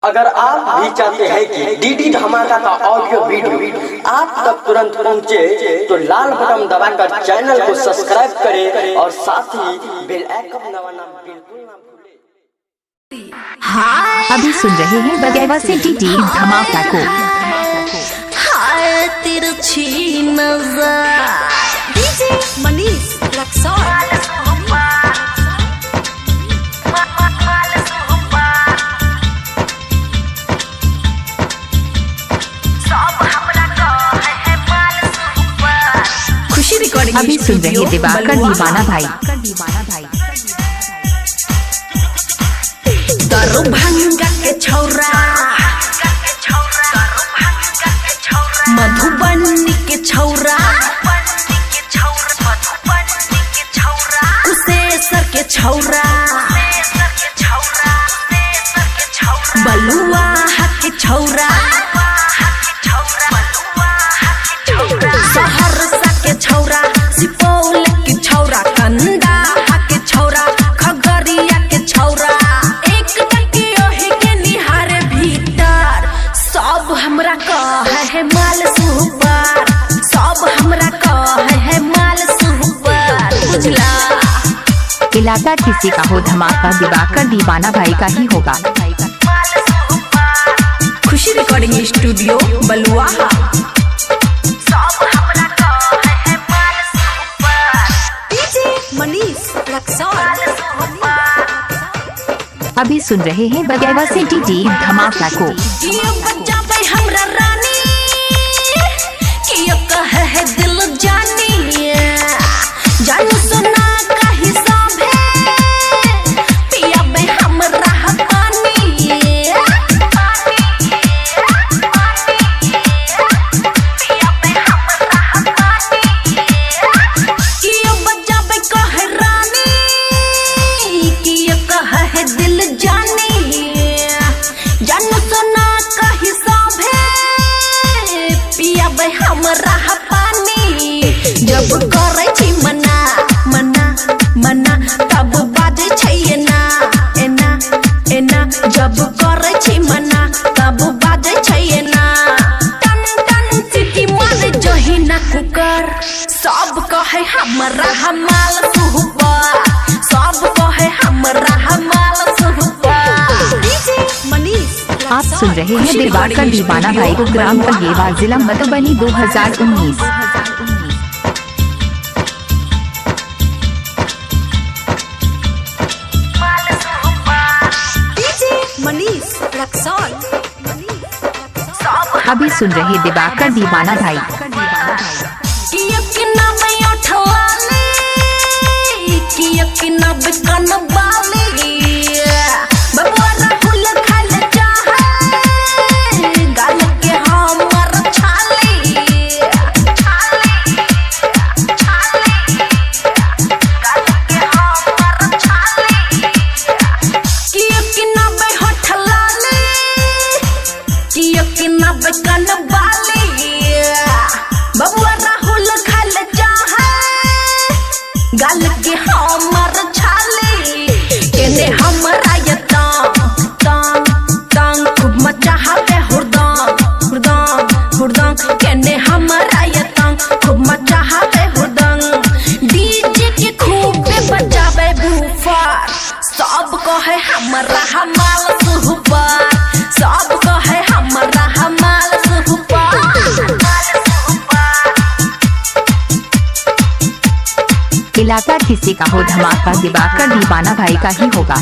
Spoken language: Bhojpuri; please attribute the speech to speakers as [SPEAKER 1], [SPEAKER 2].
[SPEAKER 1] अगर आप भी चाहते हैं कि डीडी धमाका का ऑडियो वीडियो आप तक तुरंत पहुंचे तो लाल बटन दबाकर चैनल को सब्सक्राइब करें और साथ ही बेल आइकन दबाना बिल्कुल ना भूलें।
[SPEAKER 2] अभी सुन रहे हैं बगैवा से डीडी धमाका को।
[SPEAKER 3] हाय तिरछी नजर डीजे मनीष रक्सौल।
[SPEAKER 2] अभी सुन रहे दिवाकर दीवाना भाई।
[SPEAKER 3] दरभंगा के छौरा, मधुबनी के छौरा, कुशेश्वर के छौरा, बलुआ के छौरा, सहरसा के छौरा, सुपौल के छौरा, कंदा के छौरा, खगड़िया के छौरा, एक टकी ओही के निहारे भीतर सब हमरा कहे है माल सुपर, सब हमरा कहे है माल सुपर, बुझला।
[SPEAKER 2] इलाका किसी का हो धमाका दिवाकर दीवाना भाई का ही होगा।
[SPEAKER 3] खुशी रिकॉर्डिंग स्टूडियो बलुआ।
[SPEAKER 2] अभी सुन रहे हैं बगैवा से डीडी धमाका को।
[SPEAKER 3] हमरा रानी कहे है दिल जानी, जानू सुना का हिसाब है पिया बे हमरा पानी, पिया बे हमरा पानी, कियो बजाबे कहे रानी कियो कहे है दिल जानी, जानू सुना का हिसाब है पिया बे हमरा पानी। जब करे छी मना मना मना तब बाजे छै ना एना एना, जब करे छी मना तब बाजे छै ना, टन टन सिटी मारे जही ना कुकर, सब कहे हमरा हमाल सुपर, सब कहे हमरा हमाल सुपर। डीजे मनीष
[SPEAKER 2] आप सुन रहे हैं दिवाकर दीवाना भाई को। ग्राम बगेवा, जिला मधुबनी, 2019।
[SPEAKER 3] मनीष रक्सौल।
[SPEAKER 2] अभी सुन रहे दिवाकर दीवाना भाई।
[SPEAKER 3] गाल के हमर छाली केने हमरा ये तांग तांग तांग खूब मचा है हुरदांग हुरदांग हुरदांग, केने हमरा ये तांग खूब मचा है हुरदांग, डीजे के खूब बजावे बूफर, सब कहे हमरा हमाल सुपर, सब कहे हमरा हमाल सुपर।
[SPEAKER 2] इलाका किसी का हो धमाका दिवाकर दीवाना भाई का ही होगा।